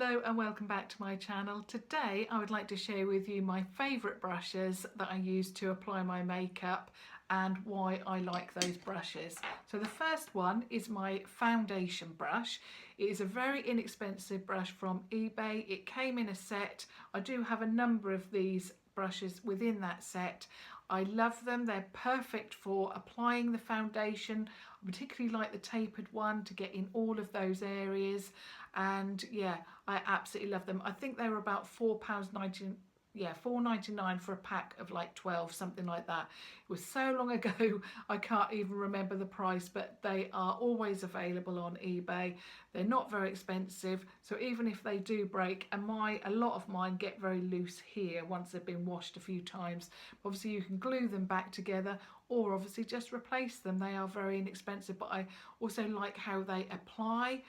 Hello and welcome back to my channel. Today I would like to share with you my favourite brushes that I use to apply my makeup and why I like those brushes. So the first one is my foundation brush. It is a very inexpensive brush from eBay. It came in a set. I do have a number of these brushes within that set. I love them. They're perfect for applying the foundation. I particularly like the tapered one to get in all of those areas, and yeah, I absolutely love them. I think they were about £4.90, yeah, £4.99 for a pack of like 12, something like that. It was so long ago I can't even remember the price, but they are always available on eBay. They're not very expensive, so even if they do break, and a lot of mine get very loose here once they've been washed a few times. Obviously you can glue them back together or obviously just replace them. They are very inexpensive, but I also like how they apply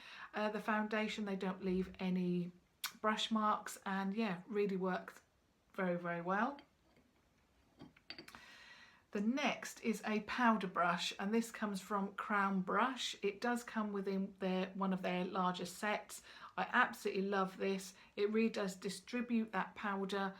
the foundation. They don't leave any brush marks, and yeah, really works very, very well. The next is a powder brush, and this comes from Crown Brush. It does come within one of their larger sets. I absolutely love this. It really does distribute that powder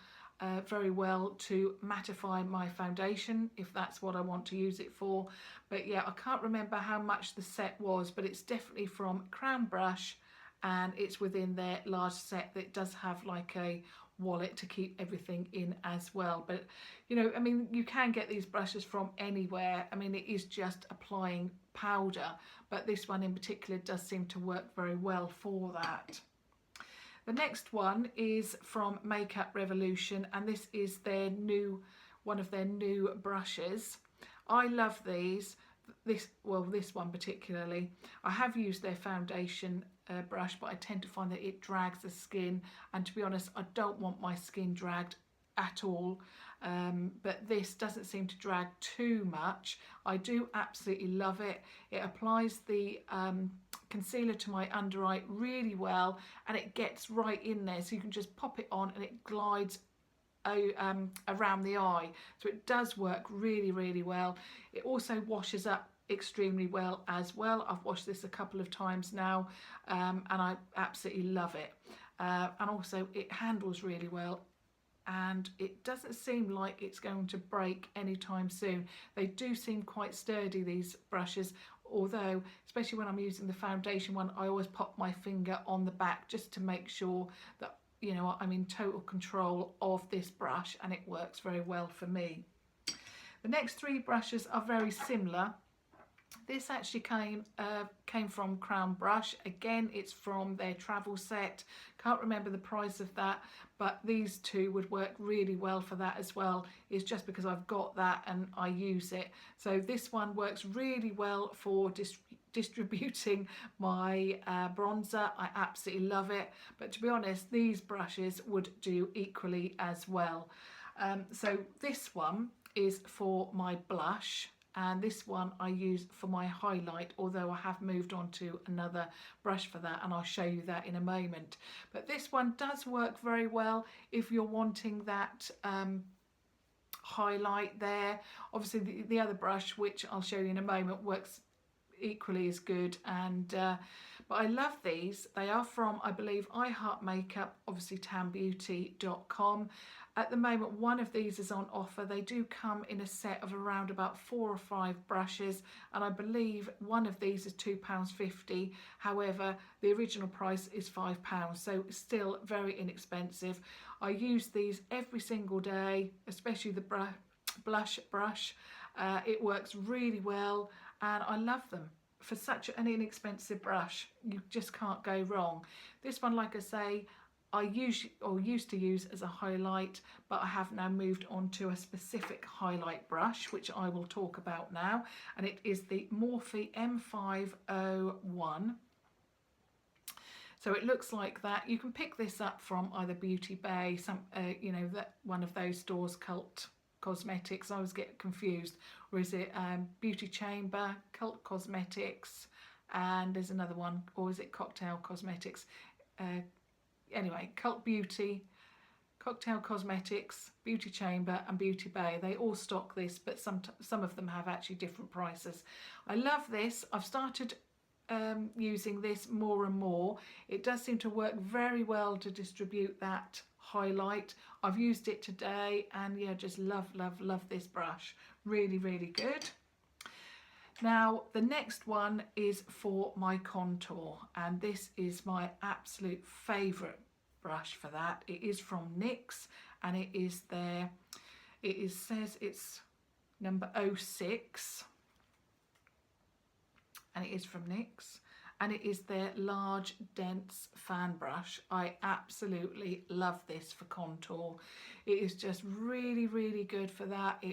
very well to mattify my foundation if that's what I want to use it for. But yeah, I can't remember how much the set was, but it's definitely from Crown Brush and it's within their large set that does have like a wallet to keep everything in as well. But you know, I mean, you can get these brushes from anywhere. I mean, it is just applying powder, but this one in particular does seem to work very well for that. The next one is from Makeup Revolution, and this is one of their new brushes. I love these. This one particularly. I have used their foundation brush, but I tend to find that it drags the skin, and to be honest, I don't want my skin dragged at all. But this doesn't seem to drag too much. I do absolutely love it. It applies the concealer to my under eye really well, and it gets right in there, so you can just pop it on and it glides around the eye, so it does work really, really well. It also washes up extremely well as well. I've washed this a couple of times now, and I absolutely love it. And also it handles really well, and it doesn't seem like it's going to break anytime soon. They do seem quite sturdy, these brushes, although especially when I'm using the foundation one, I always pop my finger on the back just to make sure that, you know, I'm in total control of this brush, and it works very well for me. The next three brushes are very similar. This actually came from Crown Brush. Again, it's from their travel set. Can't remember the price of that, but these two would work really well for that as well. It's just because I've got that and I use it. So this one works really well for distributing my bronzer. I absolutely love it. But to be honest, these brushes would do equally as well. So this one is for my blush, and this one I use for my highlight, although I have moved on to another brush for that, and I'll show you that in a moment. But this one does work very well if you're wanting that highlight there. Obviously the other brush, which I'll show you in a moment, works equally as good, and but I love these. They are from, I believe, I Heart Makeup, obviously tanbeauty.com. At the moment, one of these is on offer. They do come in a set of around about 4 or 5 brushes, and I believe one of these is £2.50. However, the original price is £5, so still very inexpensive. I use these every single day, especially the blush brush. It works really well, and I love them. For such an inexpensive brush, you just can't go wrong. This one, like I say, I used to use as a highlight, but I have now moved on to a specific highlight brush, which I will talk about now, and it is the Morphe M501. So it looks like that. You can pick this up from either Beauty Bay, you know, that one of those stores, Cult Cosmetics. I always get confused. Or is it Beauty Chamber, Cult Cosmetics, and there's another one, or is it Cocktail Cosmetics? Anyway, Cult Beauty, Cocktail Cosmetics, Beauty Chamber and Beauty Bay. They all stock this, but some of them have actually different prices. I love this. I've started using this more and more. It does seem to work very well to distribute that highlight. I've used it today and yeah, just love this brush. Really, really good. Now the next one is for my contour, and this is my absolute favourite brush for that. It is from NYX, and it is their, says it's number 06, and it is from NYX, and it is their large dense fan brush. I absolutely love this for contour. It is just really, really good for that.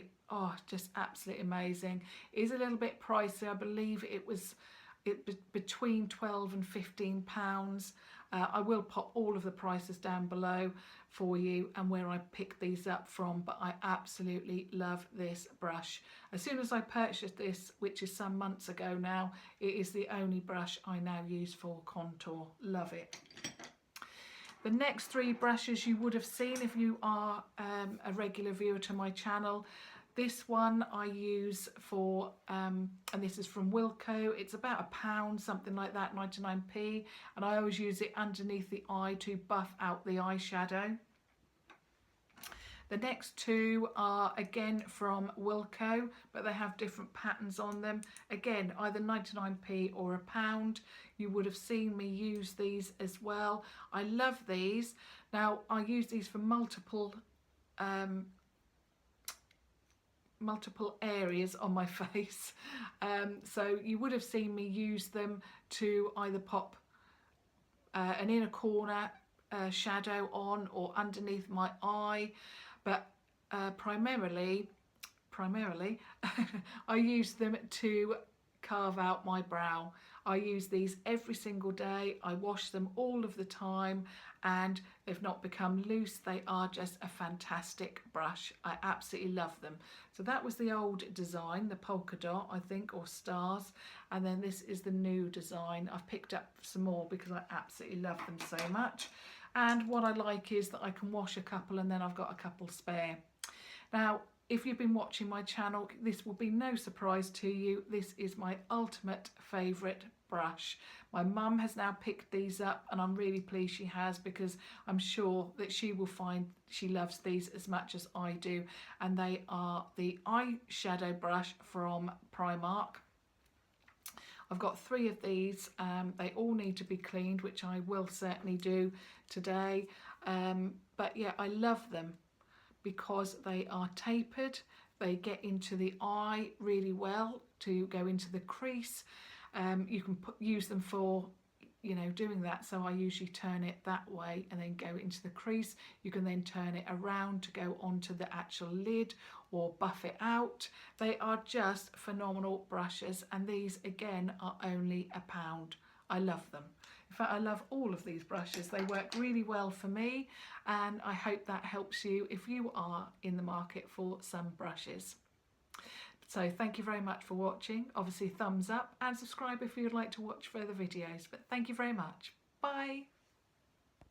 Just absolutely amazing. It is a little bit pricey. I believe it was between 12 and 15 pounds. I will pop all of the prices down below for you and where I picked these up from, but I absolutely love this brush. As soon as I purchased this, which is some months ago now, it is the only brush I now use for contour. Love it. The next three brushes you would have seen if you are a regular viewer to my channel. This one I use for, and this is from Wilko. It's about £1, something like that, 99p. And I always use it underneath the eye to buff out the eyeshadow. The next two are again from Wilko, but they have different patterns on them. Again, either 99p or £1. You would have seen me use these as well. I love these. Now, I use these for multiple areas on my face, so you would have seen me use them to either pop an inner corner shadow on or underneath my eye, but primarily I use them to carve out my brow. I use these every single day. I wash them all of the time and they've not become loose. They are just a fantastic brush. I absolutely love them. So that was the old design, the polka dot, I think, or stars. And then this is the new design. I've picked up some more because I absolutely love them so much. And what I like is that I can wash a couple and then I've got a couple spare. Now, if you've been watching my channel, this will be no surprise to you. This is my ultimate favourite brush. My mum has now picked these up and I'm really pleased she has, because I'm sure that she will find she loves these as much as I do. And they are the Eyeshadow Brush from Primark. I've got 3 of these. They all need to be cleaned, which I will certainly do today. But yeah, I love them because they are tapered. They get into the eye really well to go into the crease. You can use them for, you know, doing that. So I usually turn it that way and then go into the crease. You can then turn it around to go onto the actual lid or buff it out. They are just phenomenal brushes, and these again are only £1. I love them. In fact, I love all of these brushes. They work really well for me, and I hope that helps you if you are in the market for some brushes. So thank you very much for watching. Obviously thumbs up and subscribe if you would like to watch further videos. But thank you very much. Bye.